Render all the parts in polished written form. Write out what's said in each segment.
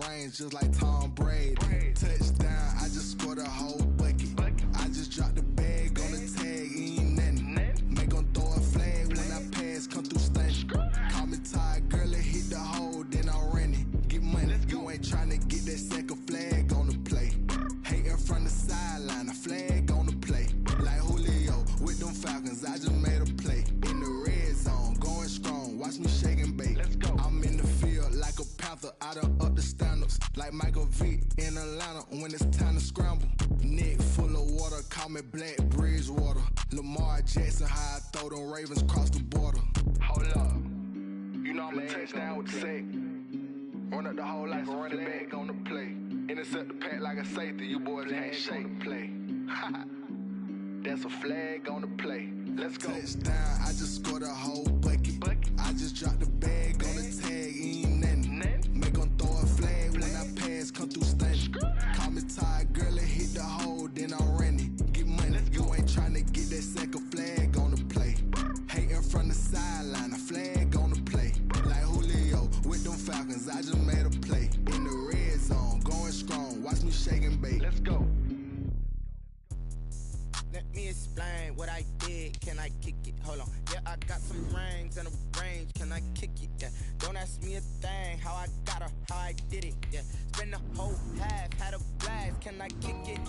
range just like Tom Brady. Touchdown, I just scored a whole bucket. I just dropped the bag on the tag, ain't nothing. Make 'em throw a flag when I pass, come through stunning. Call me tired, girl, it hit the hole, then I'm running. Get money, you ain't tryna get that second flag on the play. Hating from the sideline, a flag on the play. Like Julio with them Falcons, I just made a play. In the red zone, going strong, watch me shake and bake. I'm in the field like a panther, I done up the standards. Like Michael Vick in Atlanta when it's time to scramble. Neck full of water, call me Black Bridgewater. Lamar Jackson, how I throw them Ravens cross the border. Hold up, you know I'm a touchdown with the sack. Run up the whole like a running back on the play. Intercept the pack like a safety, you boys ain't shake the play. That's a flag on the play. Let's go. Touchdown, I just scored a whole bucket. I just dropped the bag on the tag, ain't nothing. Make 'em throw a flag when I pass, come through stunning. Call me tired, girl, it hit the hole, then I'm running. Get money, you ain't tryna get that second flag on the play. Hating from the sideline, a flag on the play. Like Julio with them Falcons, I just made a play. In the red zone, going strong, watch me shake and bake. Let's go. Let me explain what I did. Can I kick it? Hold on. Yeah, I got some rings and a range. Can I kick it? Yeah. Don't ask me a thing. How I got her, how I did it. Yeah. Spend the whole half, had a blast. Can I kick it?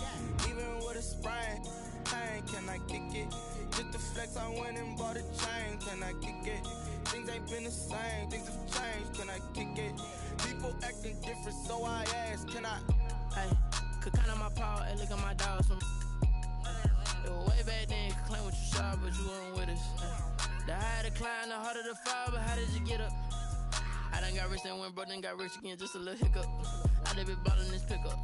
Even with a sprain. Pain, can I kick it? Just the flex, I went and bought a chain. Can I kick it? Things ain't been the same. Things have changed. Can I kick it? People acting different, so I ask. Can I? Hey, could count on my power and look at my dogs from. It was way back then, could claim what you saw, but you weren't with us. The higher the climb, the harder the fall, but how did you get up? I done got rich and went broke, then got rich again, just a little hiccup. I done been ballin' this pickup.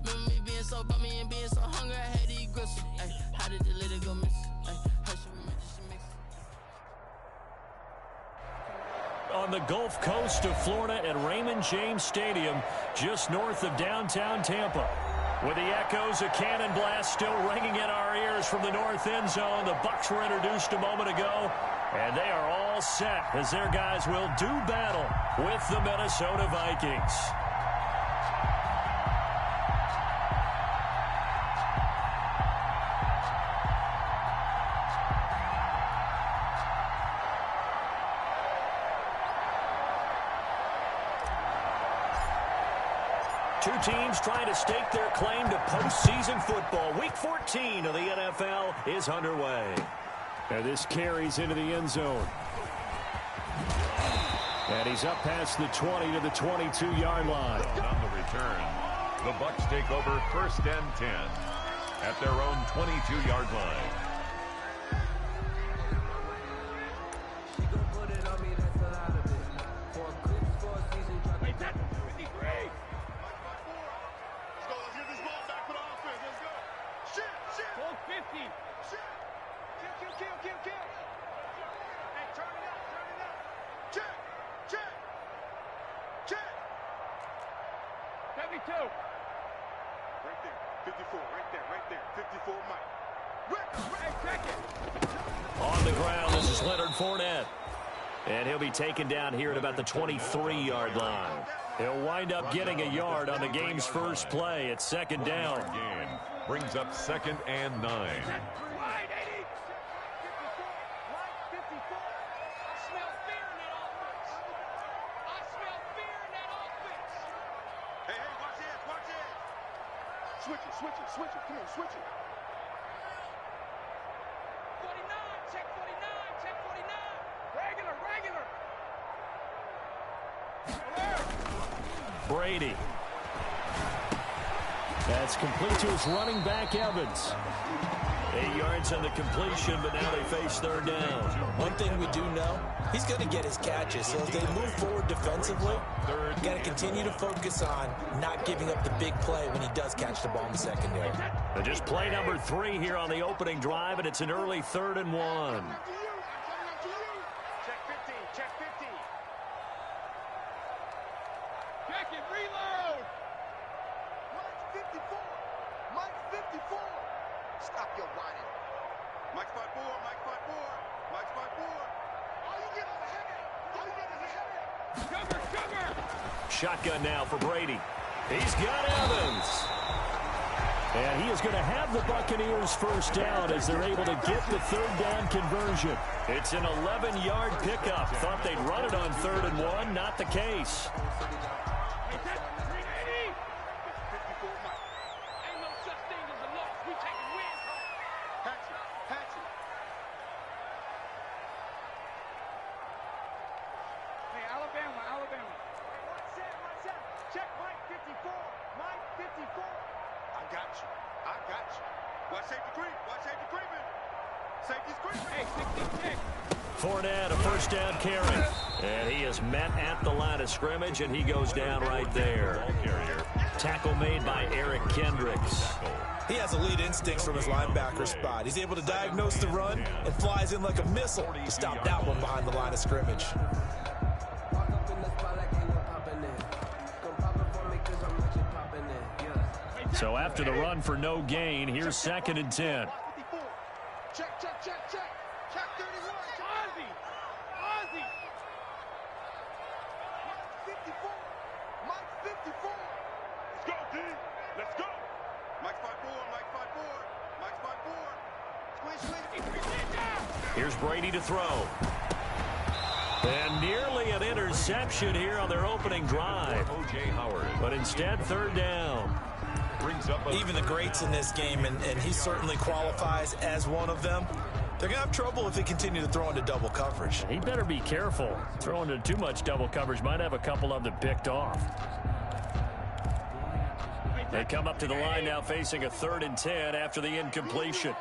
Remember me being so bummy and being so hungry, I had to eat gristle. Ay, how did you let it go miss? Ay, how should we mix it? On the Gulf Coast of Florida at Raymond James Stadium, just north of downtown Tampa. With the echoes of cannon blast still ringing in our ears from the north end zone, the Bucs were introduced a moment ago, and they are all set as their guys will do battle with the Minnesota Vikings. Two teams trying to stake their claim to postseason football. Week 14 of the NFL is underway. And this carries into the end zone. And he's up past the 20 to the 22-yard line. On the return, the Bucs take over 1st and 10 at their own 22-yard line. On the ground, this is Leonard Fournette. And he'll be taken down here at about the 23-yard line. He'll wind up getting a yard on the game's first play at 2nd down. Game brings up 2nd and 9. Switch it, come on, switch it. 49, check 49, check 49. Regular. Brady. That's complete to his running back, Evans. 8 yards on the completion, but now they face 3rd down. One thing we do know, he's going to get his catches. So as they move forward defensively, you got to continue to focus on not giving up the big play when he does catch the ball in the secondary. And just play number 3 here on the opening drive, and it's an early 3rd and 1. Check 15, check 15. Check it, reload. Mike's 54. Mike's 54. Stop your whining. Mike's 5-4, Mike's 5-4, Mike's 5-4. All you get is a headache. All you get is a headache. Cover, cover. shotgun now for Brady. He's got Evans. And he is going to have the Buccaneers first down as they're able to get the third down conversion. It's an 11-yard pickup. Thought they'd run it on 3rd and 1. Not the case. Fournette, a first down carry. And he is met at the line of scrimmage, and he goes down right there. Tackle made by Eric Kendricks. He has elite instincts from his linebacker spot. He's able to diagnose the run and flies in like a missile to stop that one behind the line of scrimmage. So after the run for no gain, here's 2nd and 10. Check, check, check, check. Check 31. Ozzy. Ozzy. Mike 54. Mike 54. Let's go, D. Let's go. Mike 54. Mike 54. Mike 54. Squish. Here's Brady to throw. And nearly an interception here on their opening drive. But instead, 3rd down. Even the greats in this game, and he certainly qualifies as one of them, they're going to have trouble if they continue to throw into double coverage. He better be careful. Throwing into too much double coverage might have a couple of them picked off. They come up to the line now facing a 3rd and 10 after the incompletion.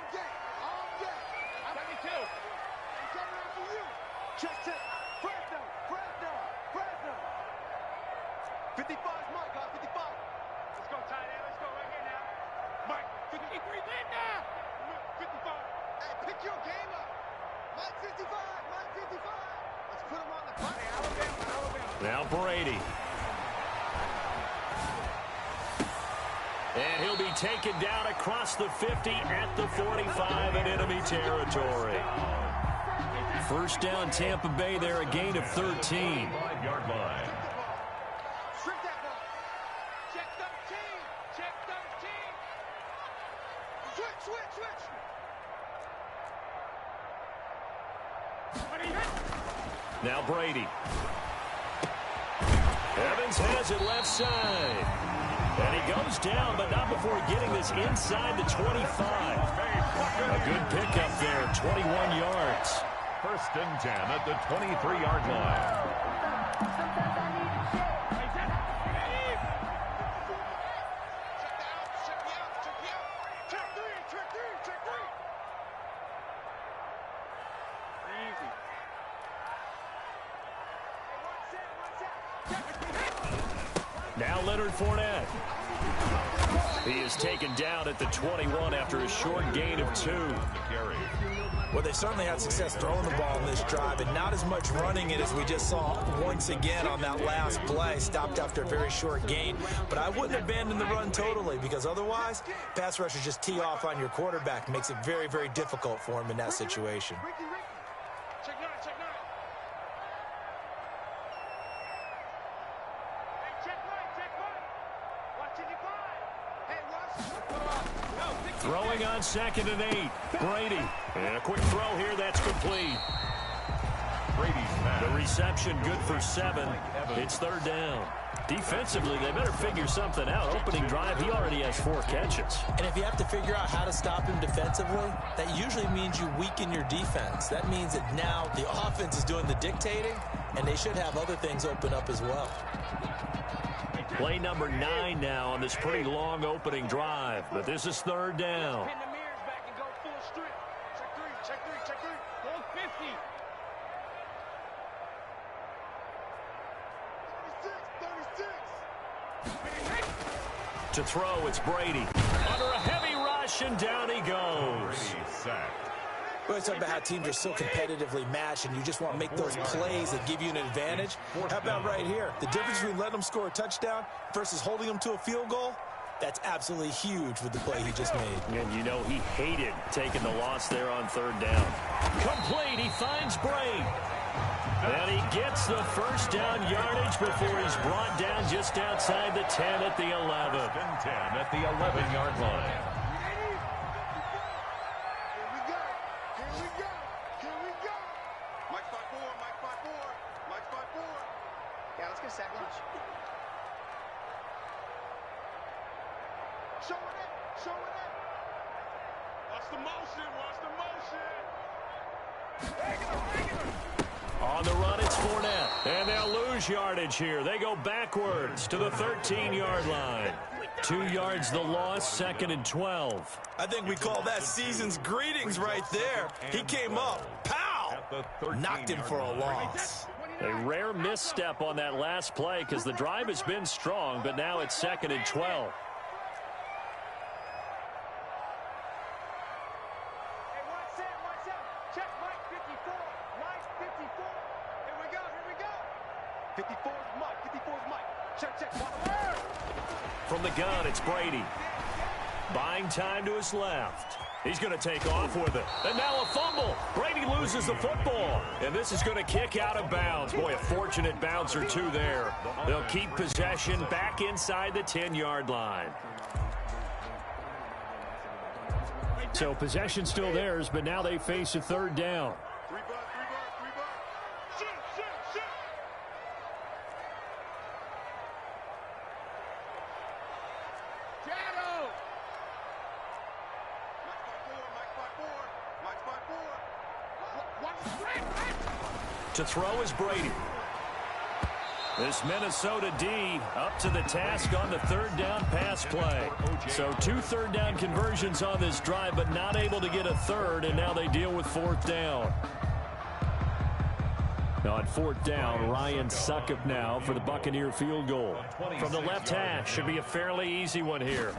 Now Brady. And he'll be taken down across the 50 at the 45 in enemy territory. First down Tampa Bay there, a gain of 13. 5-yard line. Check 13. Check 13. Switch. Now Brady. Evans has it left side. And he goes down, but not before getting this inside the 25. A good pickup there, 21 yards. 1st and 10 at the 23-yard line. Now Leonard Fournette. He is taken down at the 21 after a short gain of 2. Well, they certainly had success throwing the ball in this drive, and not as much running it as we just saw once again on that last play. Stopped after a very short gain. But I wouldn't abandon the run totally, because otherwise, pass rushers just tee off on your quarterback. Makes it very, very difficult for him in that situation. Check 9. Throwing on 2nd and 8. Brady. And a quick throw here. That's complete. The reception good for 7. It's 3rd down. Defensively, they better figure something out. Opening drive, he already has 4 catches. And if you have to figure out how to stop him defensively, that usually means you weaken your defense. That means that now the offense is doing the dictating, and they should have other things open up as well. Play number 9 now on this pretty long opening drive. But this is 3rd down. Pin the mirrors back and go full strip. Check 3. Hold 50. 36. To throw, it's Brady. Under a heavy rush, and down he goes. Well, it's about how teams are so competitively matched, and you just want to make those plays that give you an advantage. How about right here? The difference between letting them score a touchdown versus holding them to a field goal, that's absolutely huge with the play he just made. And you know he hated taking the loss there on 3rd down. Complete. He finds Bray. And he gets the first down yardage before he's brought down just outside the 10 at the 11. First and 10 at the 11-yard line. Here we go. Here we go. Here we go. Mike 5-4. Mike 5-4. Mike 5-4. Yeah, let's get a sack lunch. Show it up. Show it up. Watch the motion. Watch the motion. On the run, it's Fournette. And they'll lose yardage here. They go backwards to the 13-yard line. 2 yards the loss, 2nd and 12. I think we call that season's greetings right there. He came up, pow, knocked him for a loss. A rare misstep on that last play because the drive has been strong, but now it's 2nd and 12. Check Mike 54. Mike 54. Here we go. Here we go. 54 is Mike. 54 is Mike. Check, check. From the gun, it's Brady. Buying time to his left. He's going to take off with it. And now a fumble. Brady loses the football. And this is going to kick out of bounds. Boy, a fortunate bounce or two there. They'll keep possession back inside the 10-yard line. So possession still theirs, but now they face a 3rd down. 3 bucks, 3 bucks, 3 bucks. Shoot, shoot, shoot. Shadow. Mike 5-4, Mike 5-4. Mike 5-4. Watch. To throw is Brady. This Minnesota D up to the task on the 3rd down pass play. So 2 3rd down conversions on this drive, but not able to get a 3rd, and now they deal with 4th down. Now on 4th down, Ryan Succop now for the Buccaneer field goal. From the left hash, should be a fairly easy one here.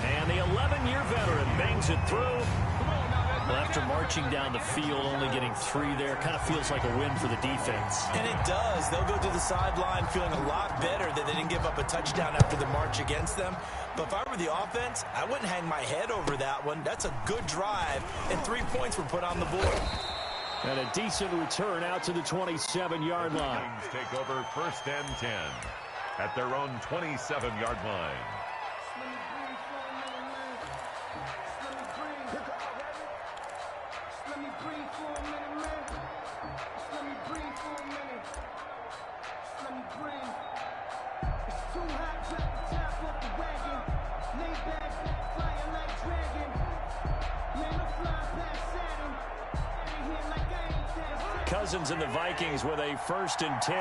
And the 11-year veteran bangs it through. Well, after marching down the field, only getting 3 there, kind of feels like a win for the defense. And it does. They'll go to the sideline feeling a lot better that they didn't give up a touchdown after the march against them. But if I were the offense, I wouldn't hang my head over that one. That's a good drive, and 3 points were put on the board. And a decent return out to the 27-yard line. Vikings take over 1st and 10 at their own 27-yard line. Cousins and the Vikings with a 1st and 10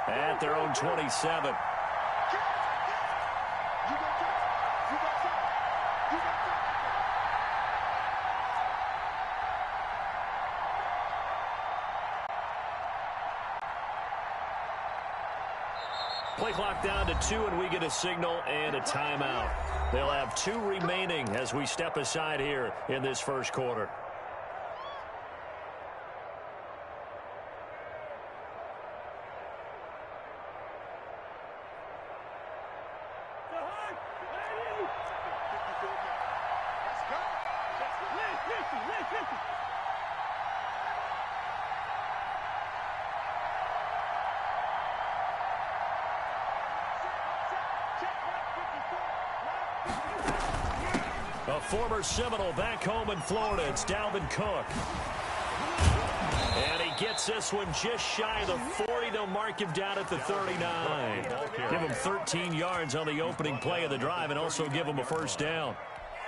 at their own 27. Play clock down to 2, and we get a signal and a timeout. They'll have 2 remaining as we step aside here in this first quarter. A former Seminole back home in Florida. It's Dalvin Cook. And he gets this one just shy of the 40. They'll mark him down at the 39. Give him 13 yards on the opening play of the drive and also give him a 1st down.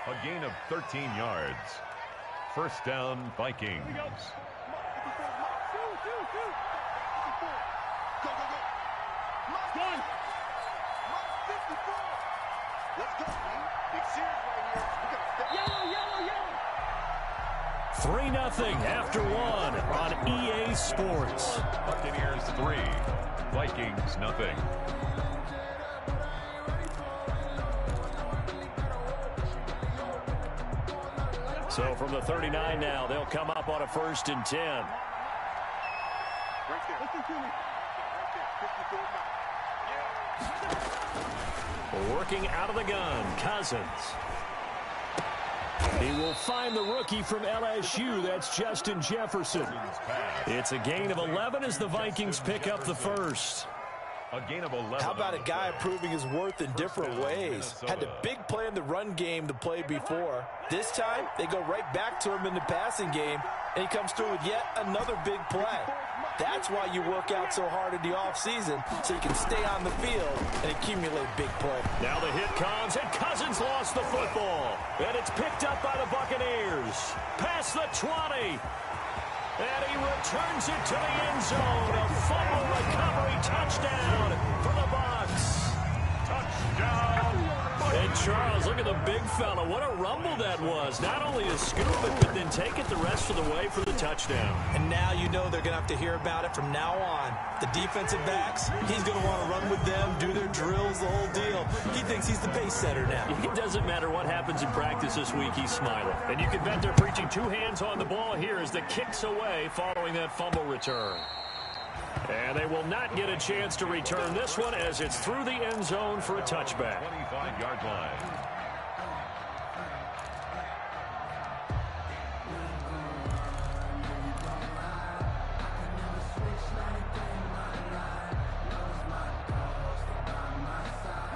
A gain of 13 yards. 1st down, Vikings. Let's go, man. Big series right here. We got to step. Yellow, yellow, yellow. 3-0 after 1 on EA Sports. Buccaneers 3, Vikings nothing. So from the 39 now, they'll come up on a 1st and 10. Right there. Listen to me. Right there. 54 Working out of the gun, Cousins. He will find the rookie from LSU. That's Justin Jefferson. It's a gain of 11 as the Vikings pick up the first. A gain of 11. How about a guy proving his worth in different ways? Had a big play in the run game the play before. This time, they go right back to him in the passing game, and he comes through with yet another big play. That's why you work out so hard in the offseason, so you can stay on the field and accumulate big play. Now the hit comes, and Cousins lost the football. And it's picked up by the Buccaneers. Past the 20. And he returns it to the end zone. A fumble recovery touchdown for the Bucs. Touchdown. And Charles, look at the big fella. What a rumble that was. Not only to scoop it, but then take it the rest of the way for the touchdown. And now you know they're going to have to hear about it from now on. The defensive backs, he's going to want to run with them, do their drills, the whole deal. He thinks he's the pace setter now. It doesn't matter what happens in practice this week, he's smiling. And you can bet they're preaching two hands on the ball here as the kick's away following that fumble return. And they will not get a chance to return this one as it's through the end zone for a touchback. 25-yard line.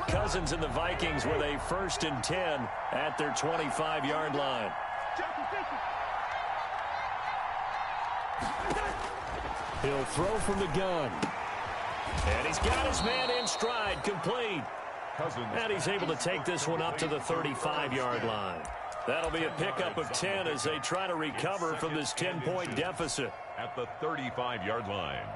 Cousins and the Vikings with a 1st and 10 at their 25-yard line. He'll throw from the gun. And he's got his man in stride, complete. And he's able to take this one up to the 35-yard line. That'll be a pickup of 10 as they try to recover from this 10-point deficit. At the 35-yard line.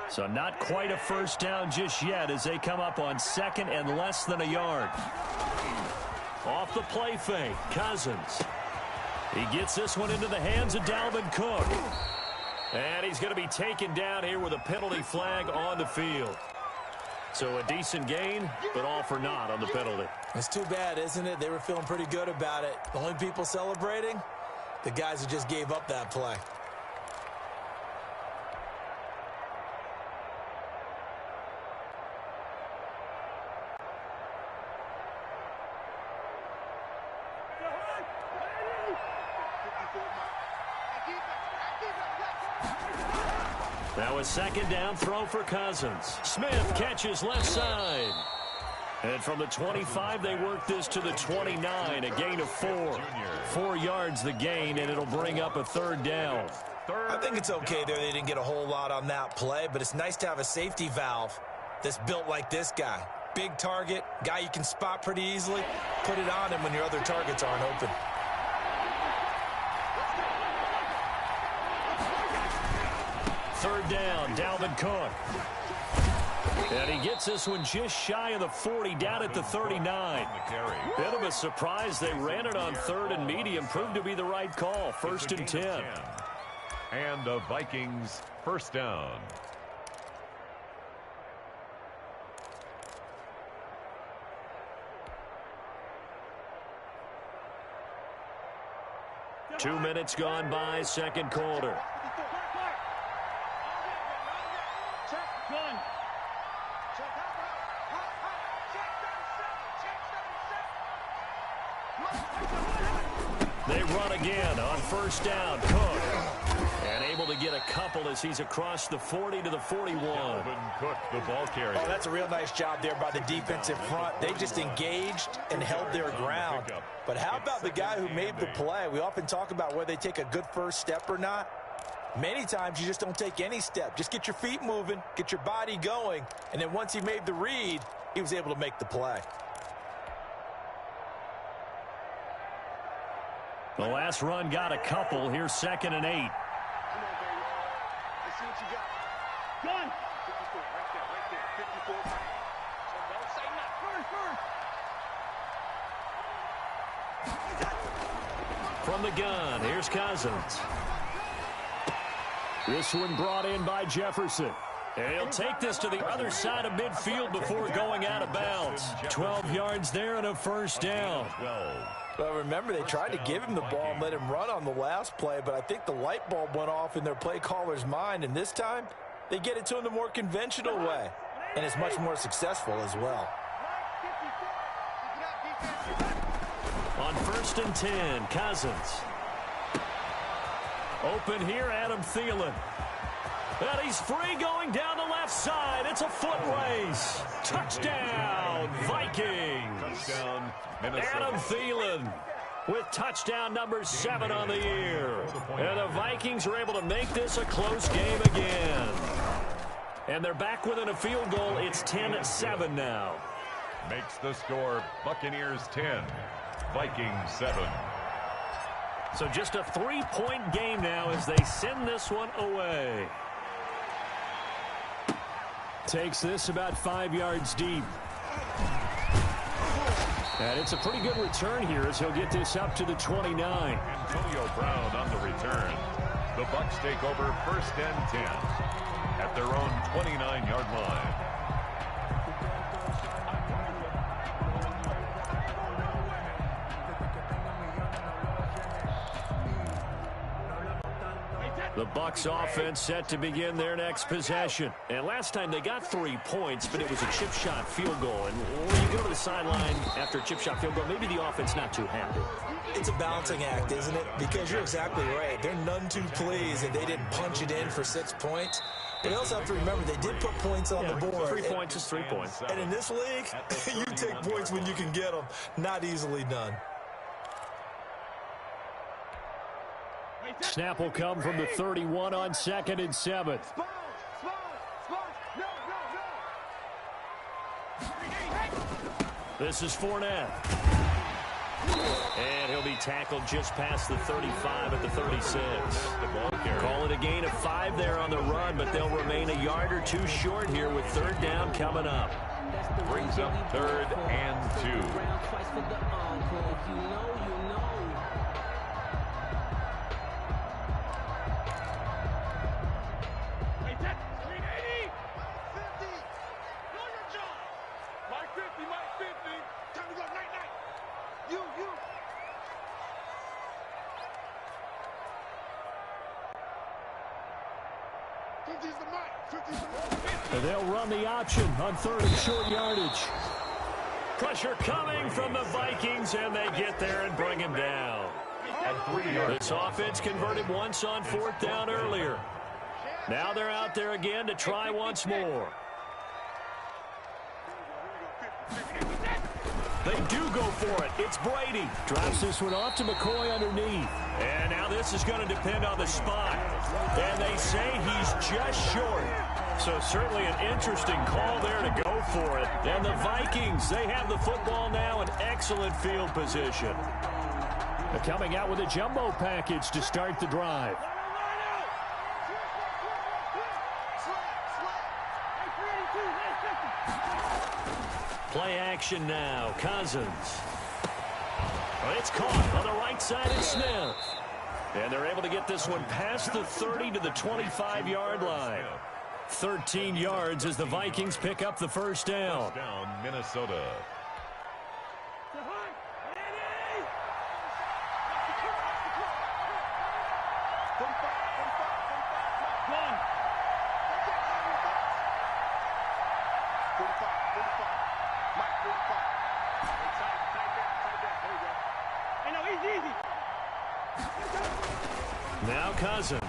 So not quite a first down just yet as they come up on 2nd and less than a yard. Off the play fake, Cousins. He gets this one into the hands of Dalvin Cook. And he's going to be taken down here with a penalty flag on the field. So a decent gain, but all for naught on the penalty. It's too bad, isn't it? They were feeling pretty good about it. The only people celebrating, the guys who just gave up that play. Now a 2nd down throw for Cousins. Smith catches left side. And from the 25, they work this to the 29, a gain of 4. 4 yards the gain, and it'll bring up a 3rd down. I think it's okay there. They didn't get a whole lot on that play, but it's nice to have a safety valve that's built like this guy. Big target, guy you can spot pretty easily. Put it on him when your other targets aren't open. Third down, Dalvin Cook. And he gets this one just shy of the 40, down at the 39. Bit of a surprise. They ran it on 3rd and medium. Proved to be the right call. 1st and 10. And the Vikings 1st down. Two minutes gone by, 2nd quarter. They run again on 1st down. Cook. And able to get a couple as he's across the 40 to the 41. Dalvin Cook, the ball carrier. Oh, that's a real nice job there by the defensive front. They just engaged and held their ground. But how about the guy who made the play? We often talk about whether they take a good first step or not. Many times you just don't take any step. Just get your feet moving, get your body going, and then once he made the read, he was able to make the play. The last run got a couple. Here's 2nd and 8. Come on, baby. Let's see what you got. Gun. 54, right there. 54. So don't say nothing. First. From the gun, here's Cousins. This one brought in by Jefferson. And he'll take this to the other side of midfield before going out of bounds. 12 yards there and a 1st down. Well, remember, they tried to give him the ball and let him run on the last play, but I think the light bulb went off in their play caller's mind, and this time they get it to him the more conventional way, and it's much more successful as well. On 1st and 10, Cousins. Open here, Adam Thielen. And he's free going down the left side. It's a foot race. Touchdown, Vikings. Touchdown, Minnesota. Adam Thielen with touchdown number 7 on the year. And the Vikings are able to make this a close game again. And they're back within a field goal. It's 10-7 now. Makes the score Buccaneers 10, Vikings 7. So just a 3-point game now as they send this one away. Takes this about 5 yards deep. And it's a pretty good return here as he'll get this up to the 29. Antonio Brown on the return. The Bucs take over 1st and 10 at their own 29-yard line. The Bucs offense set to begin their next possession. And last time they got 3 points, but it was a chip shot field goal. And when you go to the sideline after a chip shot field goal, maybe the offense not too happy. It's a balancing act, isn't it? Because you're exactly right. They're none too pleased that they didn't punch it in for 6 points. But you also have to remember they did put points on the board. 3 points is 3 points. And in this league, you take points when you can get them. Not easily done. Snap will come from the 31 on 2nd and 7. This is Fournette. And he'll be tackled just past the 35 at the 36. Call it a gain of 5 there on the run, but they'll remain a yard or 2 short here with 3rd down coming up. Brings up 3rd and 2. And they'll run the option on 3rd and short yardage. Pressure coming from the Vikings, and they get there and bring him down. This offense converted once on 4th down earlier. Now they're out there again to try once more. They do go for it. It's Brady. Drops this one off to McCoy underneath. And now this is going to depend on the spot. And they say he's just short. So certainly an interesting call there to go for it. And the Vikings, they have the football now in excellent field position. They're coming out with a jumbo package to start the drive. Play action now. Cousins. It's caught on the right side of Smith. And they're able to get this one past the 30 to the 25-yard line. 13 yards as the Vikings pick up the 1st down. First down, Minnesota. Now Cousins.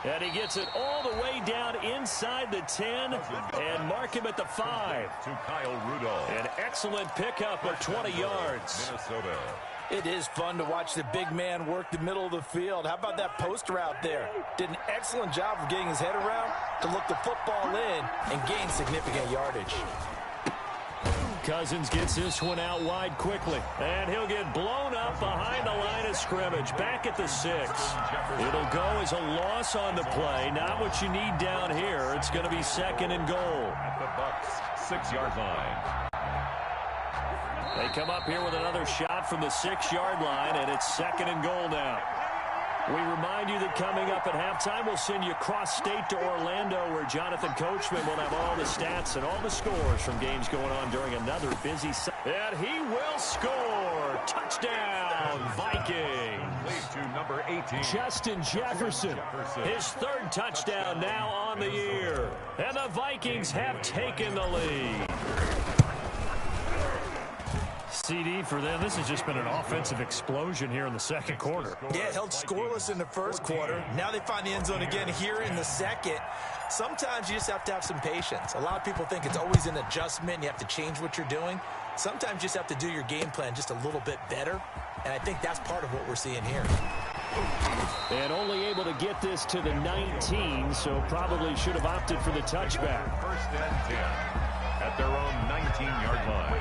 And he gets it all the way down inside the 10 and mark him at the 5. To Kyle Rudolph. An excellent pickup of 20 yards. Minnesota. It is fun to watch the big man work the middle of the field. How about that post route there? Did an excellent job of getting his head around to look the football in and gain significant yardage. Cousins gets this one out wide quickly. And he'll get blown up behind the line of scrimmage. Back at the 6. It'll go as a loss on the play. Not what you need down here. It's going to be 2nd and goal. At the Bucs 6-yard line. They come up here with another shot from the 6-yard line, and it's 2nd and goal now. We remind you that coming up at halftime, we'll send you cross-state to Orlando, where Jonathan Coachman will have all the stats and all the scores from games going on during another busy and he will score. Touchdown, Vikings. To number 18. Justin Jefferson, his 3rd touchdown now on the year. And the Vikings have taken the lead. CD, for them, this has just been an offensive explosion here in the second quarter. Yeah, held scoreless in the first quarter. Now they find the end zone again here in the second. Sometimes you just have to have some patience. A lot of people think it's always an adjustment. You have to change what you're doing. Sometimes you just have to do your game plan just a little bit better. And I think that's part of what we're seeing here. And only able to get this to the 19, so probably should have opted for the touchback. First and 10 at their own 19-yard line.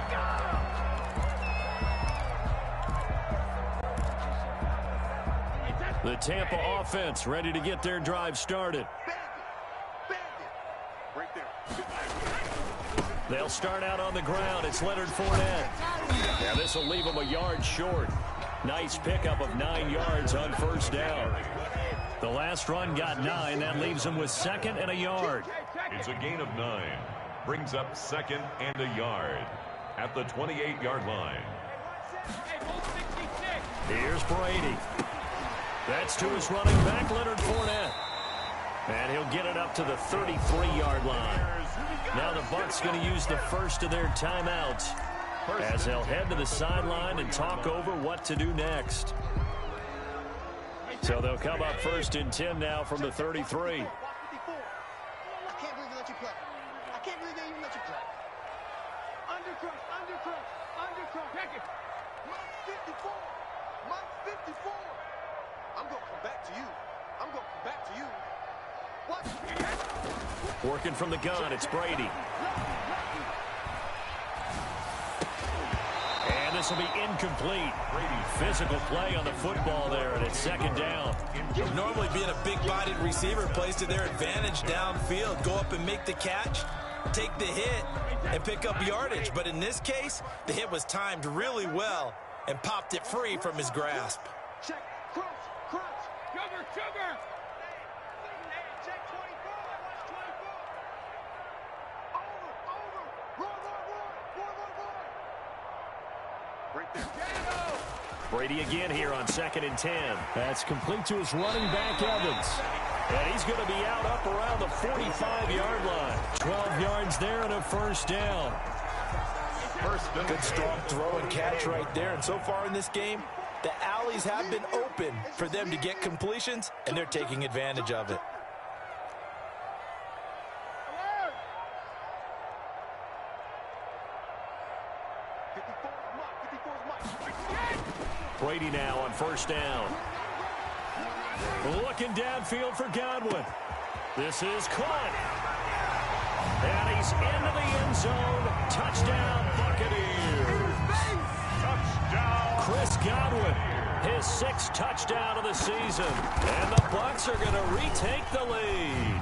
The Tampa offense ready to get their drive started. They'll start out on the ground. It's Leonard Fournette. Now this will leave them a yard short. Nice pickup of 9 yards on first down. The last run got 9. That leaves them with second and a yard. It's a gain of 9. Brings up second and a yard at the 28-yard line. Here's Brady. That's to his running back, Leonard Fournette. And he'll get it up to the 33-yard line. Now the Bucs going to use the first of their timeouts as they'll head to the sideline and talk over what to do next. So they'll come up first and 10 now from the 33. I can't believe they let you play. I can't believe they even let you play. Undercrush, undercrush, undercrush. Check it. Mike 54. Mike 54. I'm going to come back to you. I'm going to come back to you. What? Working from the gun, it's Brady. And this will be incomplete. Physical play on the football there, and it's second down. Normally being a big-bodied receiver plays to their advantage downfield. Go up and make the catch, take the hit, and pick up yardage. But in this case, the hit was timed really well and popped it free from his grasp. Check. Crunch. Crunch. Sugar. Sugar. Check 24. Watch 24. Over. Roar. Right there. Brady again here on second and 10. That's complete to his running back, Evans. And he's going to be out up around the 45-yard line. 12 yards there and a first down. Good strong throw and catch right there. And so far in this game, the alleys have been open for them to get completions, and they're taking advantage of it. Brady now on first down. Looking downfield for Godwin. This is caught. And he's into the end zone. Touchdown, Buccaneers. Touchdown. Chris Godwin, his 6th touchdown of the season. And the Bucs are going to retake the lead.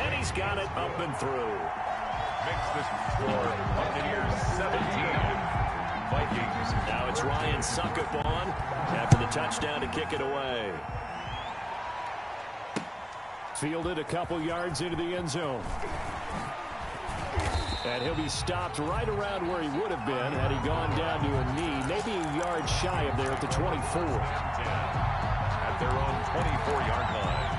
And he's got it up and through. Makes this score Buccaneers 17. Vikings. Now it's Ryan Suckup on after the touchdown to kick it away. Fielded a couple yards into the end zone. And he'll be stopped right around where he would have been had he gone down to a knee, maybe a yard shy of there at the 24. At their own 24-yard line.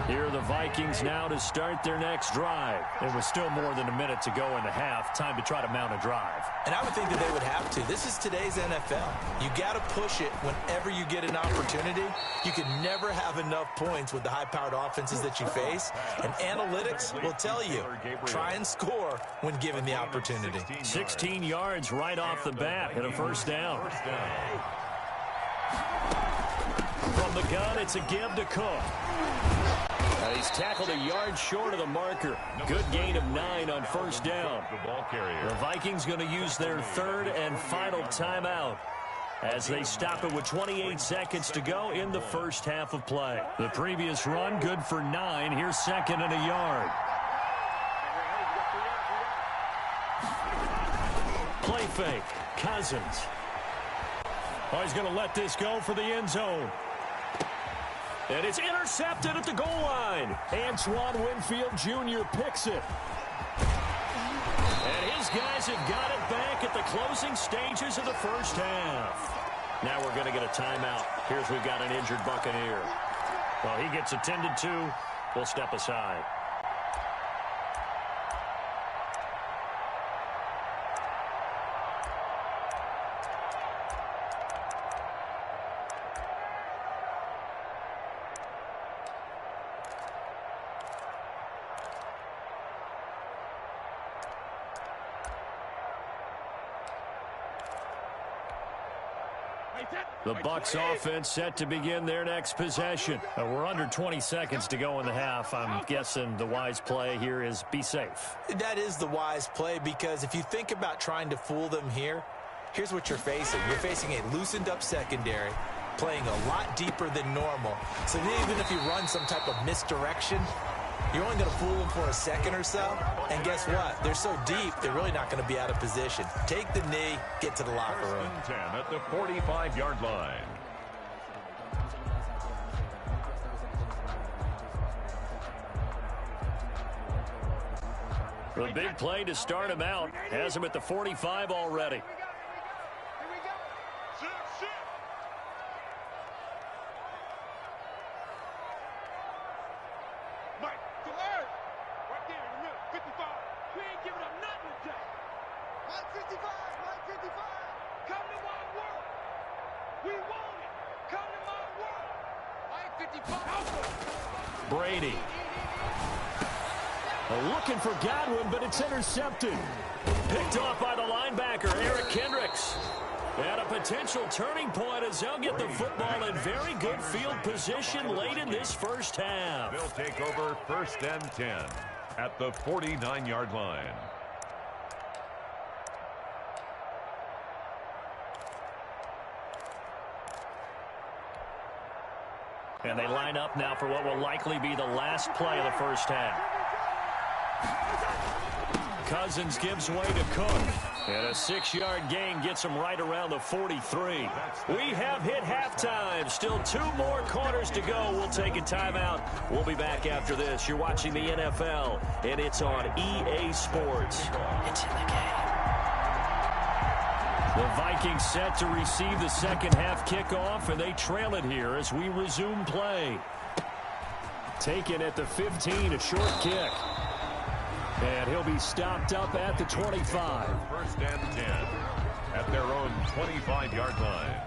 Here are the Vikings now to start their next drive. It was still more than a minute to go in the half. Time to try to mount a drive. And I would think that they would have to. This is today's NFL. You got to push it whenever you get an opportunity. You can never have enough points with the high-powered offenses that you face. And analytics will tell you, try and score when given the opportunity. 16 yards right off the bat and a first down. From the gun, it's a give to Cook. He's tackled a yard short of the marker. Good gain of 9 on first down. The Vikings going to use their 3rd and final timeout as they stop it with 28 seconds to go in the first half of play. The previous run good for 9. Here's second and a yard. Play fake. Cousins. Oh, he's going to let this go for the end zone. And it's intercepted at the goal line. Antoine Winfield Jr. picks it. And his guys have got it back at the closing stages of the first half. Now we're going to get a timeout. Here's we've got an injured Buccaneer. Well, he gets attended to will step aside. The Bucs offense set to begin their next possession. We're under 20 seconds to go in the half. I'm guessing the wise play here is be safe. That is the wise play, because if you think about trying to fool them here, here's what you're facing. You're facing a loosened up secondary, playing a lot deeper than normal. So even if you run some type of misdirection, you're only going to fool them for a second or so. And guess what? They're so deep, they're really not going to be out of position. Take the knee, get to the locker room. 10 at the 45-yard line. The big play to start him out has him at the 45 already. Brady. Looking for Godwin, but it's intercepted. Picked off by the linebacker, Eric Kendricks. And a potential turning point as they'll get the football in very good field position late in this first half. They'll take over first and 10 at the 49-yard line. And they line up now for what will likely be the last play of the first half. Cousins gives way to Cook. And a 6-yard gain gets him right around the 43. We have hit halftime. Still 2 more quarters to go. We'll take a timeout. We'll be back after this. You're watching the NFL, and it's on EA Sports. It's in the game. The Vikings set to receive the second half kickoff, and they trail it here as we resume play. Taken at the 15, a short kick. And he'll be stopped up at the 25. First and 10 at their own 25-yard line.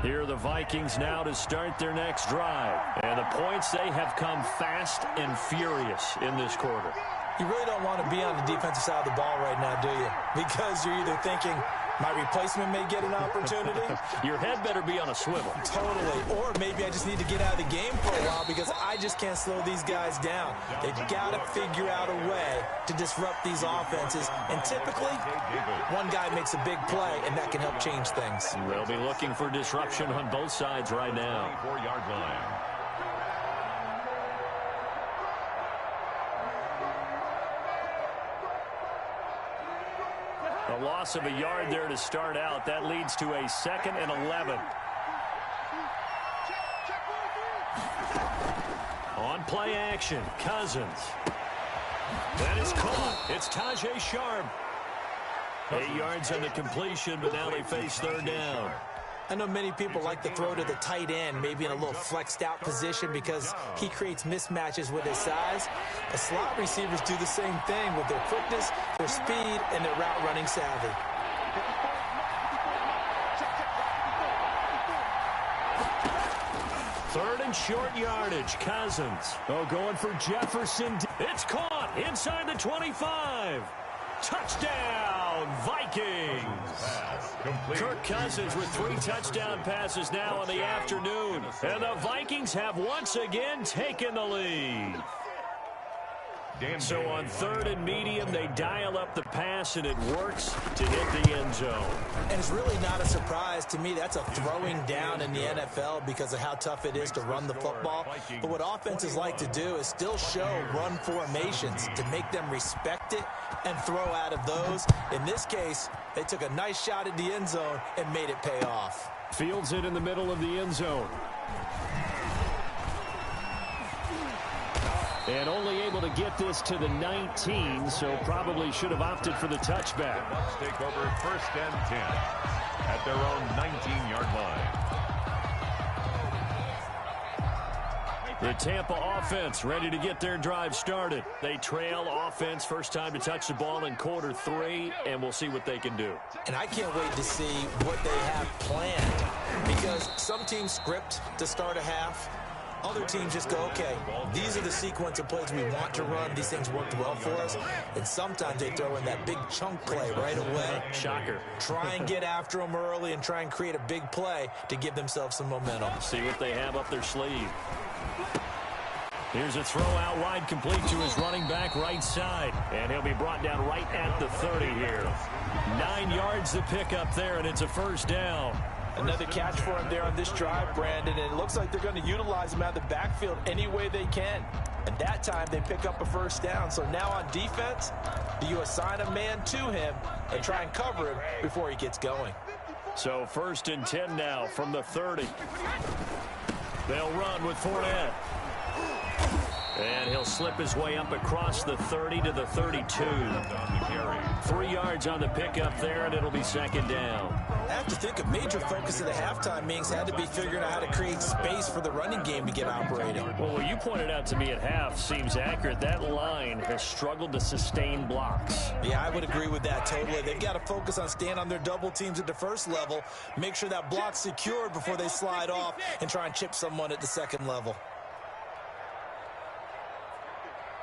Here are the Vikings now to start their next drive. And the points, they have come fast and furious in this quarter. You really don't want to be on the defensive side of the ball right now, do you? Because you're either thinking, my replacement may get an opportunity. Your head better be on a swivel. Totally. Or maybe I just need to get out of the game for a while because I just can't slow these guys down. They've got to figure out a way to disrupt these offenses. And typically, one guy makes a big play, and that can help change things. They'll be looking for disruption on both sides right now. 4-yard line. A loss of a yard there to start out. That leads to a 2nd and 11. On play action, Cousins. That is caught. It's Tajay Sharp. 8 yards on the completion, but now they face third down. I know many people like to throw to the tight end, maybe in a little flexed out position because he creates mismatches with his size. The slot receivers do the same thing with their quickness, their speed, and their route running savvy. Third and short yardage, Cousins. Oh, going for Jefferson. It's caught inside the 25. Touchdown, Vikings. Kirk Cousins with 3 touchdown passes now in the afternoon. And the Vikings have once again taken the lead. So on 3rd and medium, they dial up the pass, and it works to hit the end zone. And it's really not a surprise to me. That's a throwing down in the NFL because of how tough it is to run the football. But what offenses like to do is still show run formations to make them respect it and throw out of those. In this case, they took a nice shot at the end zone and made it pay off. Fields it in the middle of the end zone. And only able to get this to the 19, so probably should have opted for the touchback. The Bucs take over 1st and 10 at their own 19-yard line. The Tampa offense ready to get their drive started. They trail offense, first time to touch the ball in quarter 3, and we'll see what they can do. And I can't wait to see what they have planned, because some teams script to start a half. Other teams just go, okay, these are the sequence of plays we want to run. These things worked well for us. And sometimes they throw in that big chunk play right away. Shocker. Try and get after them early and try and create a big play to give themselves some momentum. See what they have up their sleeve. Here's a throw out wide, complete to his running back right side. And he'll be brought down right at the 30 here. 9 yards to pick up there, and it's a first down. Another catch for him there on this drive, Brandon, and it looks like they're going to utilize him out of the backfield any way they can. And that time they pick up a first down. So now on defense, do you assign a man to him and try and cover him before he gets going? So 1st and 10 now from the 30. They'll run with Fournette. And he'll slip his way up across the 30 to the 32. 3 yards on the pickup there, and it'll be 2nd down. I have to think a major focus of the halftime meetings had to be figuring out how to create space for the running game to get operating. Well, what you pointed out to me at half seems accurate. That line has struggled to sustain blocks. Yeah, I would agree with that totally. They've got to focus on staying on their double teams at the first level, make sure that block's secured before they slide off and try and chip someone at the second level.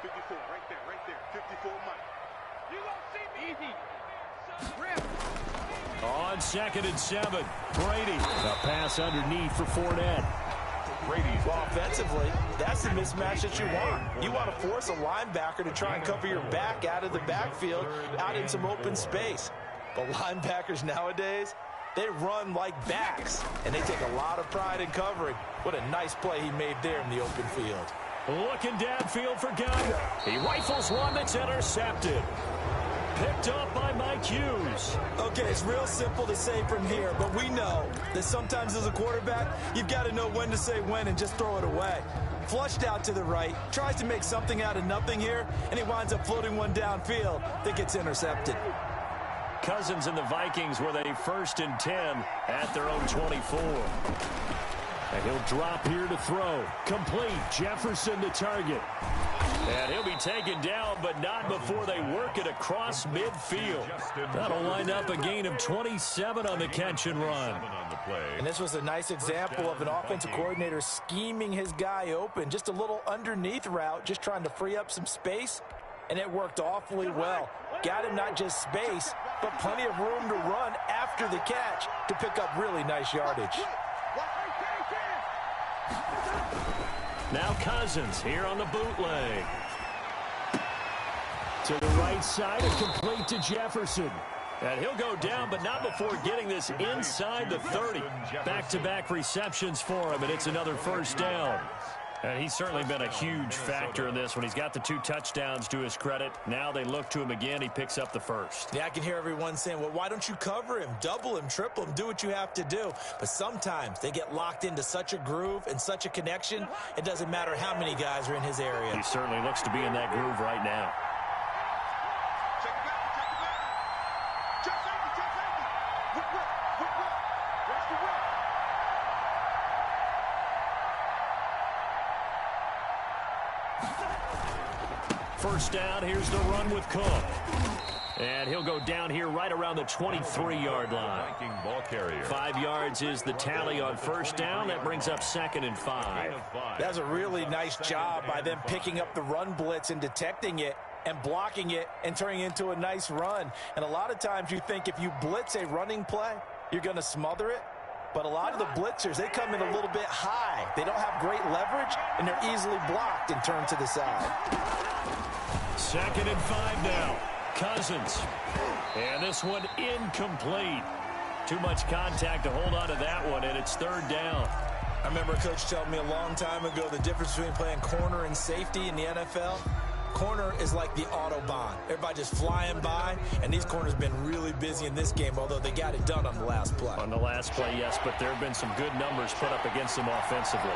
54, right there. 54, Mike. You don't see me. Easy. On 2nd and 7, Brady. A pass underneath for Fournette. Brady's offensively, that's the mismatch that you want. You want to force a linebacker to try and cover your back out of the backfield, out in some open space. But linebackers nowadays, they run like backs, and they take a lot of pride in covering. What a nice play he made there in the open field. Looking downfield for Gunn. He rifles one that's intercepted. Picked up by Mike Hughes. Okay, it's real simple to say from here, but we know that sometimes as a quarterback, you've got to know when to say when and just throw it away. Flushed out to the right, tries to make something out of nothing here, and he winds up floating one downfield that gets intercepted. Cousins and the Vikings with a 1st and 10 at their own 24. And he'll drop here to throw. Complete. Jefferson the target. And he'll be taken down, but not before they work it across midfield. That'll wind up a gain of 27 on the catch and run. And this was a nice example of an offensive coordinator scheming his guy open. Just a little underneath route, just trying to free up some space, and it worked awfully well. Got him not just space, but plenty of room to run after the catch to pick up really nice yardage. Now Cousins here on the bootleg. To the right side and complete to Jefferson. And he'll go down, but not before getting this inside the 30. Back-to-back receptions for him, and it's another first down. And he's certainly been a huge factor in this when he's got the 2 touchdowns to his credit. Now they look to him again. He picks up the first. Yeah, I can hear everyone saying, well, why don't you cover him? Double him, triple him, do what you have to do. But sometimes they get locked into such a groove and such a connection, it doesn't matter how many guys are in his area. He certainly looks to be in that groove right now. First down, here's the run with Cook. And he'll go down here right around the 23-yard line. Ball carrier. 5 yards is the tally on first down. That brings up 2nd and 5. That's a really nice job by them picking up the run blitz and detecting it and blocking it and turning it into a nice run. And a lot of times you think if you blitz a running play, you're going to smother it. But a lot of the blitzers, they come in a little bit high. They don't have great leverage, and they're easily blocked and turned to the side. 2nd and 5 now. Cousins. And this one incomplete. Too much contact to hold on to that one, and it's 3rd down. I remember a coach telling me a long time ago the difference between playing corner and safety in the NFL. Corner is like the Autobahn. Everybody just flying by, and these corners have been really busy in this game, although they got it done on the last play. On the last play, yes, but there have been some good numbers put up against them offensively.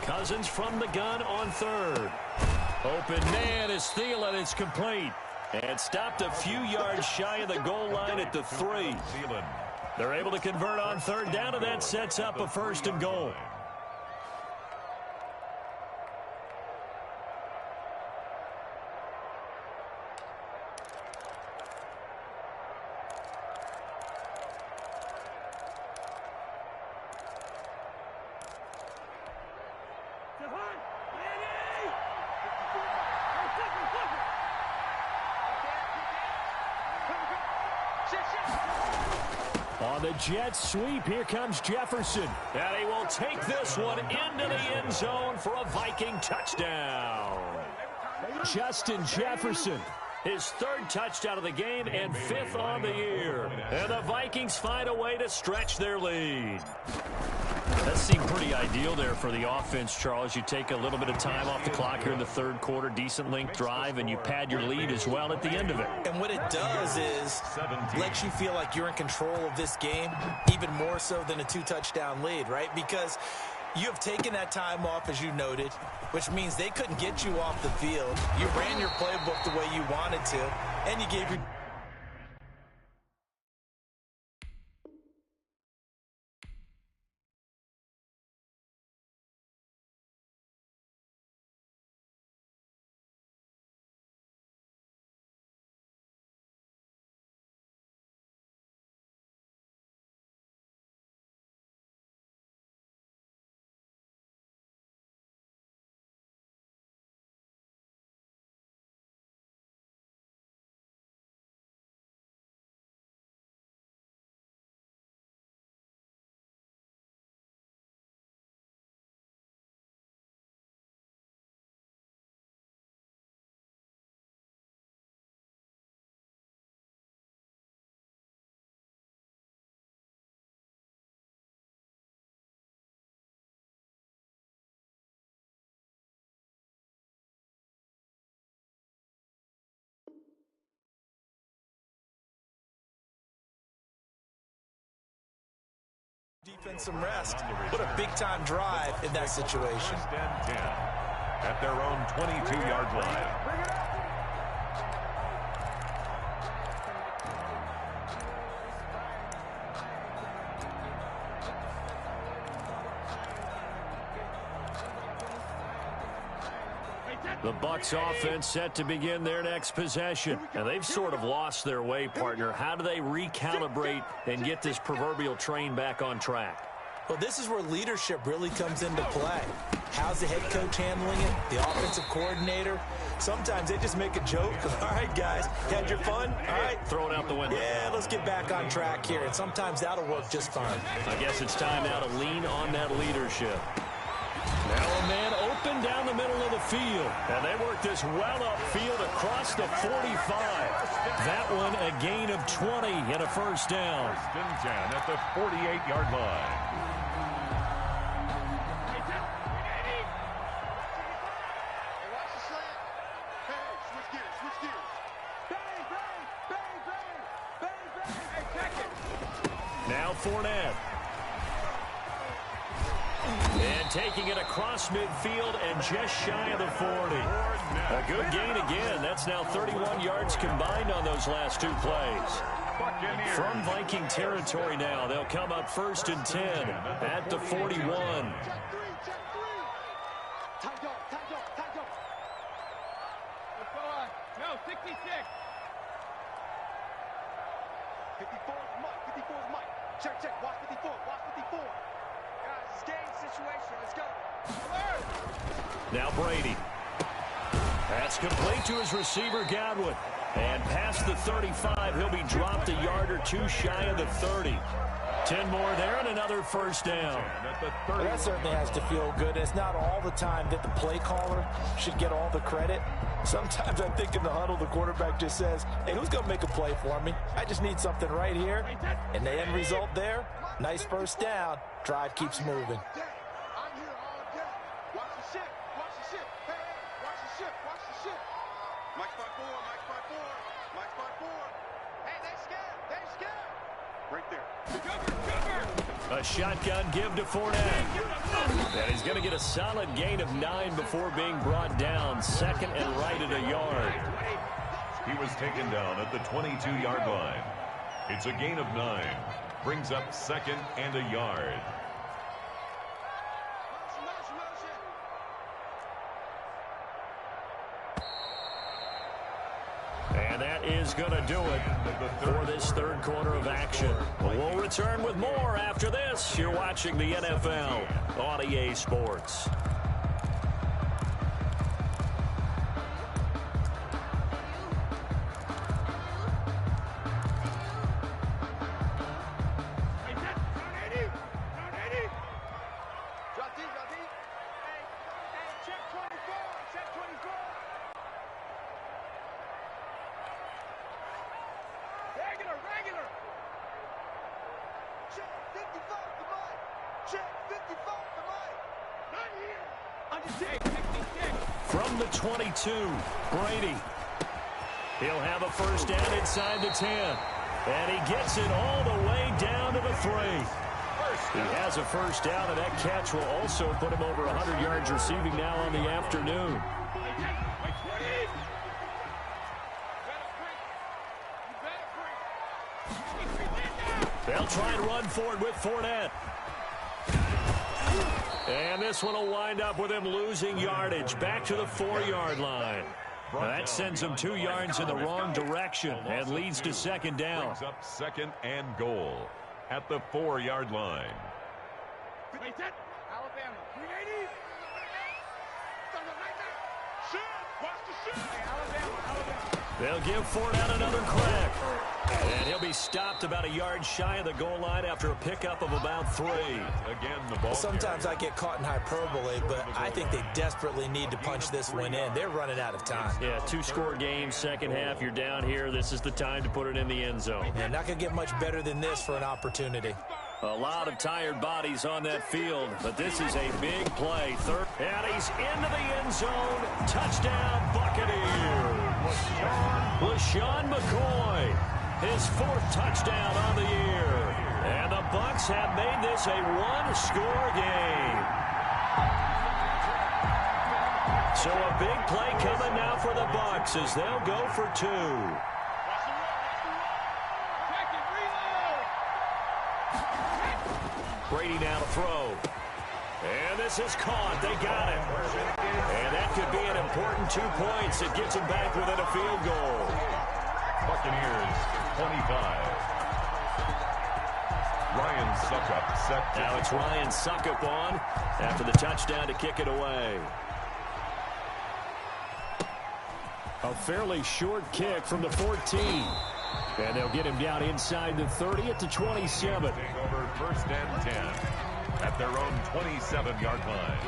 Cousins from the gun on third. Open man is Thielen. It's complete. And stopped a few yards shy of the goal line at the 3. They're able to convert on third down, and that sets up a 1st and goal. On the Jets sweep, here comes Jefferson. And he will take this one into the end zone for a Viking touchdown. Justin Jefferson, his 3rd touchdown of the game and 5th on the year. And the Vikings find a way to stretch their lead. That seemed pretty ideal there for the offense, Charles. You take a little bit of time off the clock here in the 3rd quarter, decent length drive, and you pad your lead as well at the end of it. And what it does is lets you feel like you're in control of this game, even more so than a 2-touchdown lead, right? Because you have taken that time off, as you noted, which means they couldn't get you off the field. You ran your playbook the way you wanted to, and you gave your defense some rest. What a big-time drive in that situation. 1st and 10 at their own 22-yard line. The Bucs offense set to begin their next possession. And they've sort of lost their way, partner. How do they recalibrate and get this proverbial train back on track? Well, this is where leadership really comes into play. How's the head coach handling it? The offensive coordinator? Sometimes they just make a joke. All right, guys, had your fun? All right. Throw it out the window. Yeah, let's get back on track here. And sometimes that'll work just fine. I guess it's time now to lean on that leadership. Now a man open down the middle of the field. And they work this well upfield across the 45. That one a gain of 20 and a 1st down. 1st and 10 at the 48-yard line. Now Fournette. And taking it across midfield and just shy of the 40. A good gain again. That's now 31 yards combined on those last 2 plays. From Viking territory now, they'll come up 1st and 10 at the 41. No, 66. 54 is Mike. 54 is Mike. Check. Watch 54. Watch 54. Guys, it's game situation. Let's go. Now Brady. That's complete to his receiver, Godwin. And past the 35, he'll be dropped a yard or 2 shy of the 30. 10 more there and another 1st down. Well, that certainly has to feel good. It's not all the time that the play caller should get all the credit. Sometimes I think in the huddle, the quarterback just says, hey, who's going to make a play for me? I just need something right here. And the end result there, nice 1st down. Drive keeps moving. I'm here all day. Watch the ship. Watch the ship. Hey, watch the ship. Watch the ship. Mike 5-4. Mike 5-4. Mike 5-4. Hey, they scared. They scared. Right there. A shotgun give to Fournette. And he's going to get a solid gain of 9 before being brought down. Second and right at a yard. He was taken down at the 22-yard line. It's a gain of 9. Brings up second and a yard. And that is going to do it for this third quarter of action. We'll return with more after this. You're watching the NFL on EA Sports. From the 22, Brady. He'll have a first down inside the 10. And he gets it all the way down to the 3. He has a first down, and that catch will also put him over 100 yards receiving now on the afternoon. They'll try and run forward with Fournette. And this one will wind up with him losing yardage back to the 4-yard line. That sends him 2 yards in the wrong direction and leads to second down. Brings up second and goal at the 4-yard line. Alabama. 380. They'll give Fournette another crack. And he'll be stopped about a yard shy of the goal line after a pickup of about 3. Again, the ball. Sometimes I get caught in hyperbole, but I think they desperately need to punch this one in. They're running out of time. Yeah, 2-score game, second half. You're down here. This is the time to put it in the end zone. Yeah, not going to get much better than this for an opportunity. A lot of tired bodies on that field, but this is a big play. Third, and he's into the end zone. Touchdown, Buccaneers. LaShawn McCoy, his 4th touchdown on the year. And the Bucs have made this a 1-score game. So a big play coming now for the Bucs as they'll go for 2. Brady now to throw. And this is caught. They got it. And that could be an important 2 points. It gets them back within a field goal. Buccaneers 25. Ryan Suckup set. Now it's Ryan Suckup on after the touchdown to kick it away. A fairly short kick from the 14. And they'll get him down inside the 30 at the 27. Take over first and 10 at their own 27-yard line.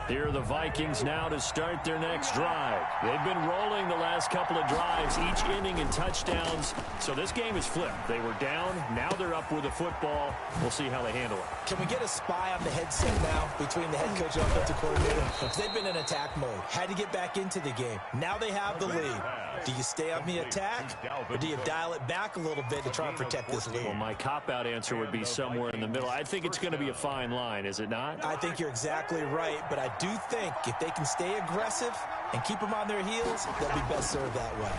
Here are the Vikings now to start their next drive. They've been rolling the last couple of drives, each inning in touchdowns. So this game is flipped. They were down. Now they're up with the football. We'll see how they handle it. Can we get a spy on the headset now between the head coach and offensive coordinator? Because they've been in attack mode. Had to get back into the game. Now they have the lead. Do you stay on the attack, or do you dial it back a little bit to try and protect this lead? Well, my cop-out answer would be somewhere in the middle. I think it's going to be a fine line, is it not? I think you're exactly right, but I do think if they can stay aggressive and keep them on their heels, they'll be best served that way.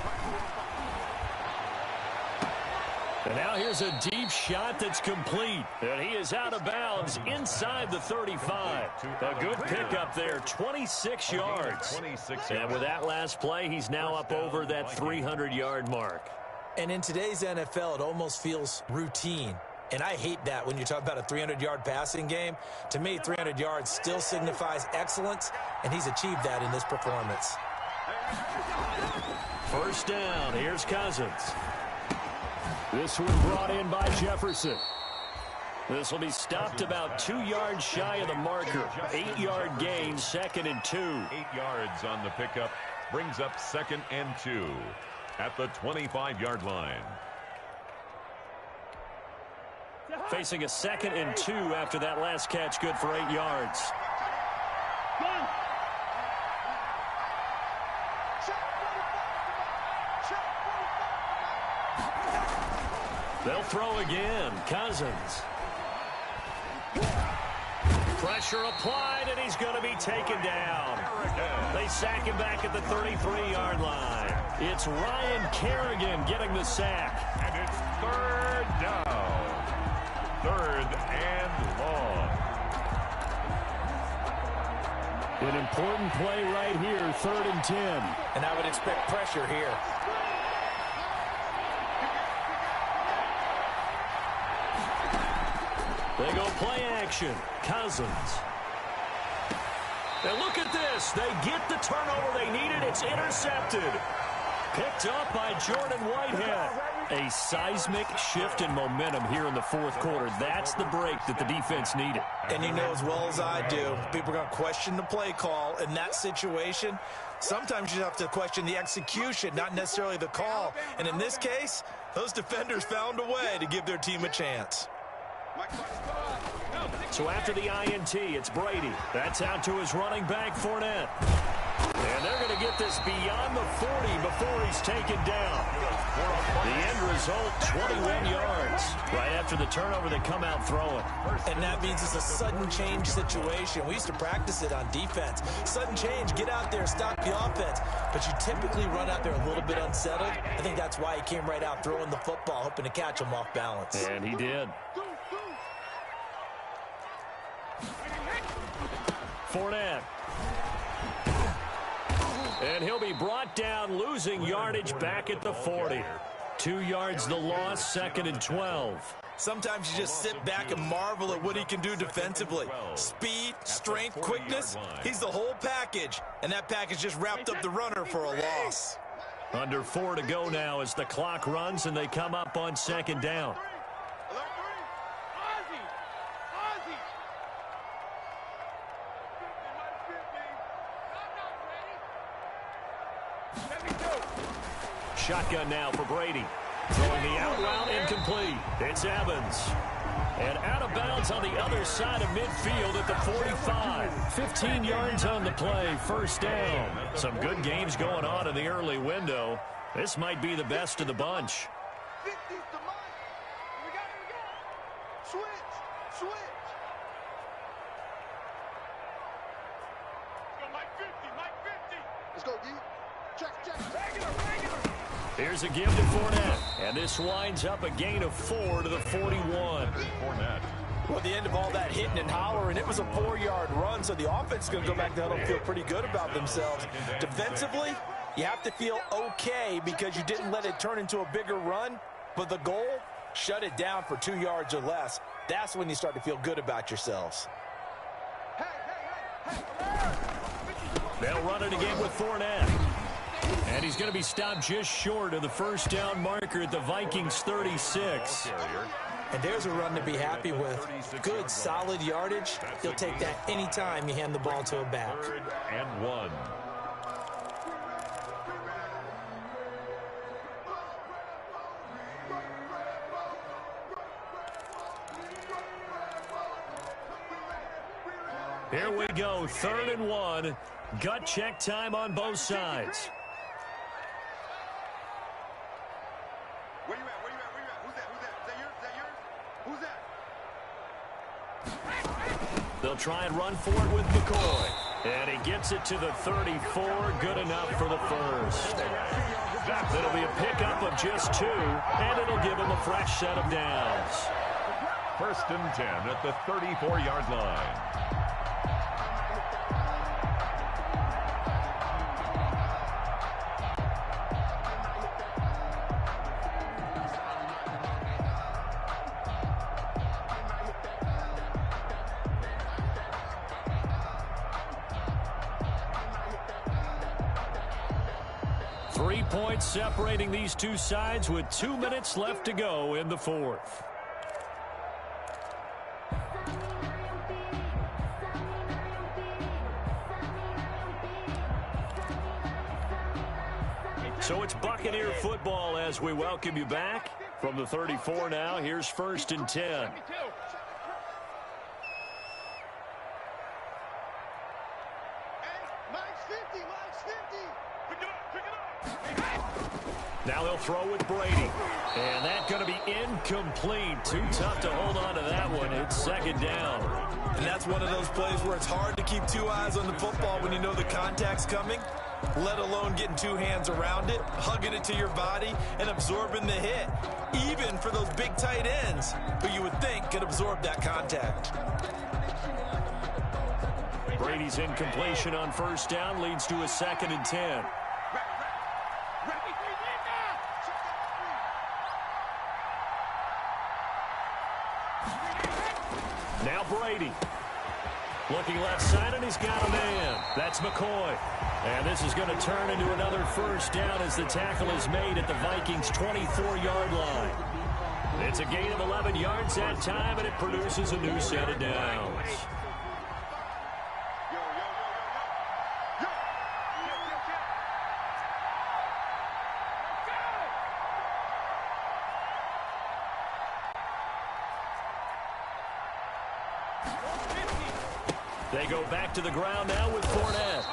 And now here's a deep shot that's complete. And he is out of bounds inside the 35. A good pickup there, 26 yards. And with that last play, he's now up over that 300-yard mark. And in today's NFL, it almost feels routine. And I hate that when you talk about a 300-yard passing game. To me, 300 yards still signifies excellence, and he's achieved that in this performance. First down, here's Cousins. This one brought in by Jefferson. This will be stopped about 2 yards shy of the marker. 8-yard gain, 2nd and 2. 8 yards on the pickup. Brings up 2nd and 2 at the 25-yard line. Facing a 2nd and 2 after that last catch, good for 8 yards. They'll throw again. Cousins. Pressure applied, and he's going to be taken down. They sack him back at the 33-yard line. It's Ryan Kerrigan getting the sack. And it's third down. Third and long. An important play right here, 3rd and 10. And I would expect pressure here. They go play action. Cousins. And look at this. They get the turnover they needed. It's intercepted. Picked up by Jordan Whitehead. A seismic shift in momentum here in the 4th quarter. That's the break that the defense needed. And you know as well as I do, people are going to question the play call in that situation. Sometimes you have to question the execution, not necessarily the call. And in this case, those defenders found a way to give their team a chance. So after the INT, it's Brady. That's out to his running back, Fournette. And they're going to get this beyond the 40 before he's taken down. The end result, 21 yards. Right after the turnover, they come out throwing. And that means it's a sudden change situation. We used to practice it on defense. Sudden change, get out there, stop the offense. But you typically run out there a little bit unsettled. I think that's why he came right out throwing the football, hoping to catch him off balance. And he did. Fournette. And he'll be brought down, losing yardage back at the 40. 2 yards the loss, 2nd and 12. Sometimes you just sit back and marvel at what he can do defensively. Speed, strength, quickness, he's the whole package. And that package just wrapped up the runner for a loss. Under 4 to go now as the clock runs and they come up on 2nd down. Shotgun now for Brady. Throwing the out route incomplete. It's Evans. And out of bounds on the other side of midfield at the 45. 15 yards on the play, 1st down. Some good games going on in the early window. This might be the best of the bunch. 50's the mark. We got it. Switch. Let's go, Mike 50. Let's go, D. Check. Regular. Here's a give to Fournette. And this winds up a gain of 4 to the 41. Fournette. Well, at the end of all that hitting and hollering, it was a 4-yard run, so the offense is going to go back to huddle and feel pretty good about themselves. Defensively, you have to feel okay because you didn't let it turn into a bigger run, but the goal, shut it down for 2 yards or less. That's when you start to feel good about yourselves. They'll run it again with Fournette. And he's going to be stopped just short of the 1st down marker at the Vikings 36. And there's a run to be happy with. Good, solid yardage. You'll take that anytime you hand the ball to a back. 3rd and 1. Here we go, 3rd and 1. Gut check time on both sides. Where you at? Who's that? Is that yours? Who's that? They'll try and run for it with McCoy. And he gets it to the 34. Good enough for the 1st. It'll be a pickup of just 2, and it'll give him a fresh set of downs. 1st and 10 at the 34-yard line. Points separating these two sides with 2 minutes left to go in the 4th. So it's Buccaneer football as we welcome you back from the 34 now. Here's 1st and 10. Now they'll throw with Brady. And that's going to be incomplete. Too tough to hold on to that one. It's second down. And that's one of those plays where it's hard to keep two eyes on the football when you know the contact's coming, let alone getting two hands around it, hugging it to your body, and absorbing the hit. Even for those big tight ends who you would think could absorb that contact. Brady's incompletion on first down leads to a 2nd and 10. Now Brady. Looking left side, and he's got a man. That's McCoy. And this is going to turn into another first down as the tackle is made at the Vikings' 24-yard line. It's a gain of 11 yards that time, and it produces a new set of downs. They go back to the ground now with Fournette.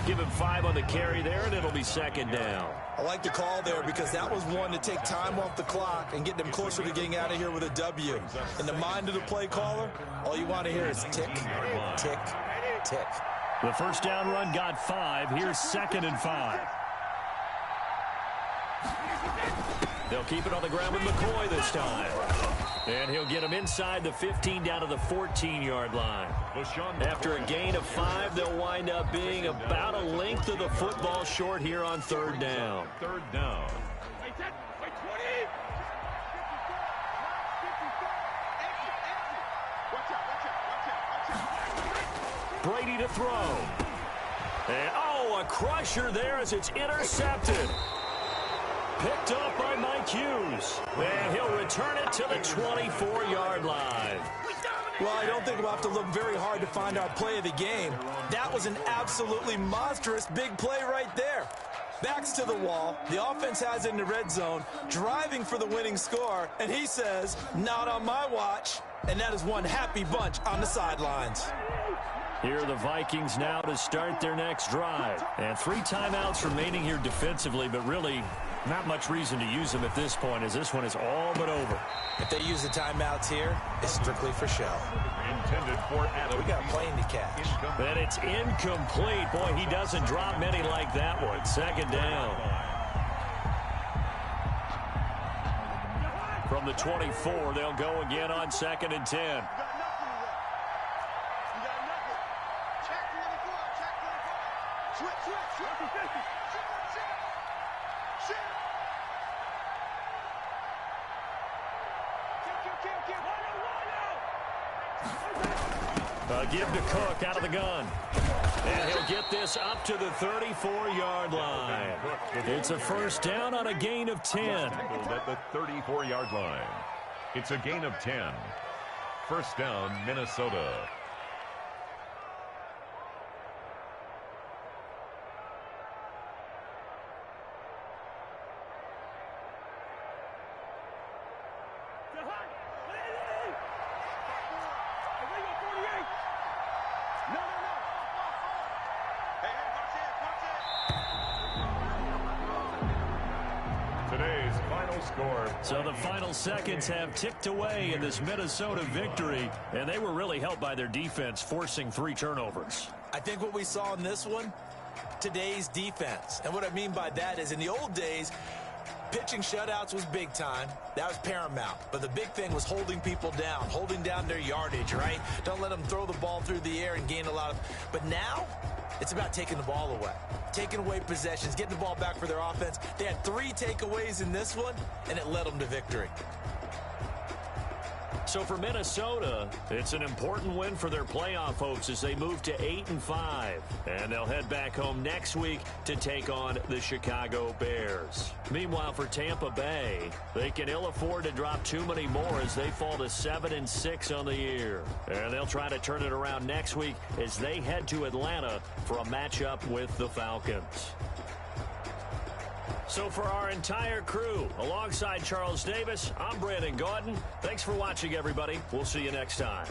Give him 5 on the carry there, and it'll be second down. I like the call there because that was one to take time off the clock and get them closer to getting out of here with a W. In the mind of the play caller, all you want to hear is tick, tick, tick. The first down run got 5. Here's 2nd and 5. They'll keep it on the ground with McCoy this time. And he'll get him inside the 15 down to the 14-yard line. After a gain of 5, they'll wind up being about a length of the football short here on third down. Third down. Brady to throw. And, a crusher there as it's intercepted. Picked up by Mike Hughes. And he'll return it to the 24-yard line. Well, I don't think we'll have to look very hard to find our play of the game. That was an absolutely monstrous big play right there. Backs to the wall. The offense has it in the red zone, driving for the winning score. And he says, not on my watch. And that is one happy bunch on the sidelines. Here are the Vikings now to start their next drive. And 3 timeouts remaining here defensively, but really not much reason to use them at this point as this one is all but over. If they use the timeouts here, it's strictly for show. Intended for Adam. We got a plane to catch. And it's incomplete. Boy, he doesn't drop many like that one. Second down. From the 24, they'll go again on 2nd and 10. Give to Cook out of the gun. And he'll get this up to the 34-yard line. It's a first down on a gain of 10. At the 34-yard line. It's a gain of 10. First down, Minnesota. So the final seconds have ticked away in this Minnesota victory, and they were really helped by their defense, forcing 3 turnovers. I think what we saw in this one, today's defense. And what I mean by that is in the old days, pitching shutouts was big time. That was paramount. But the big thing was holding people down, holding down their yardage, right? Don't let them throw the ball through the air and gain a lot of... But now, it's about taking the ball away. Taking away possessions, getting the ball back for their offense. They had 3 takeaways in this one, and it led them to victory. So for Minnesota, it's an important win for their playoff hopes as they move to 8-5. And they'll head back home next week to take on the Chicago Bears. Meanwhile, for Tampa Bay, they can ill afford to drop too many more as they fall to 7-6 on the year. And they'll try to turn it around next week as they head to Atlanta for a matchup with the Falcons. So for our entire crew, alongside Charles Davis, I'm Brandon Gaudin. Thanks for watching, everybody. We'll see you next time.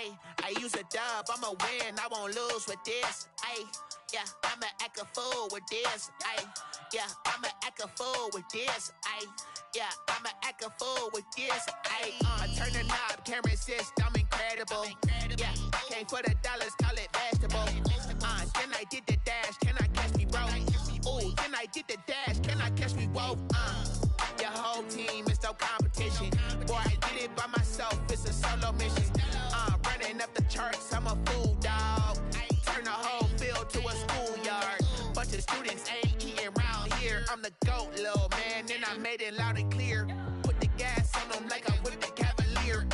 Ayy, I use a dub, I'ma win, I won't lose with this. Ayy, yeah, I'ma act a fool with this. Ayy, yeah, I'ma act a fool with this. Ayy, yeah, I'ma act a fool with this. Ayy, I turn the knob, camera assist, I'm incredible. Yeah, came for the dollars, call it vegetable. Then I did the dash, can I catch me, bro? Ooh, then I did the dash, can I catch me, whoa? Your whole team is no competition. Boy, I did it by myself, it's a solo mission. Running up the charts, I'm a fool, dog. Turn the whole field to a schoolyard. Bunch of students ain't eating round here. I'm the GOAT, little man, and I made it loud and clear. Put the gas on them like I'm with the Cavalier.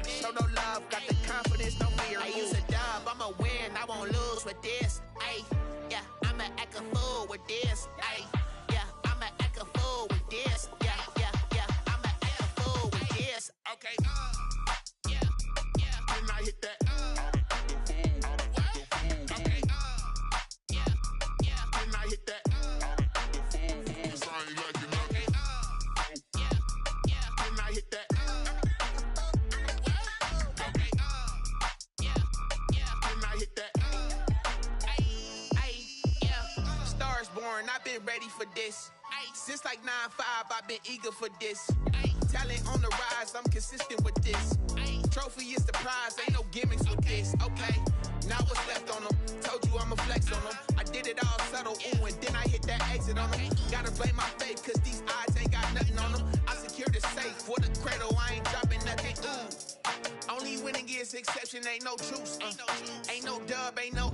Show no love, got the confidence, no fear. I use a dub, I'ma win, I won't lose with this. Ayy, yeah, I'ma act a fool with this. Ayy, yeah, I'ma act a fool with this. Yeah, yeah, yeah, I'ma act a fool with this. Okay, yeah, yeah, can I hit that? Okay, yeah, yeah, can I hit that? Can I hit that? I've been ready for this. Since like 9-5, I've been eager for this. Talent on the rise, I'm consistent with this. Trophy is the prize, ain't no gimmicks with this. Okay, now what's left on them? Told you I'ma flex on them. I did it all subtle, ooh, and then I hit that exit on them. Gotta blame my faith, cause these odds ain't got nothing on them. I secured the safe for the cradle, I ain't dropping nothing, ooh. Only winning is exception, ain't no truce. Ain't no dub, ain't no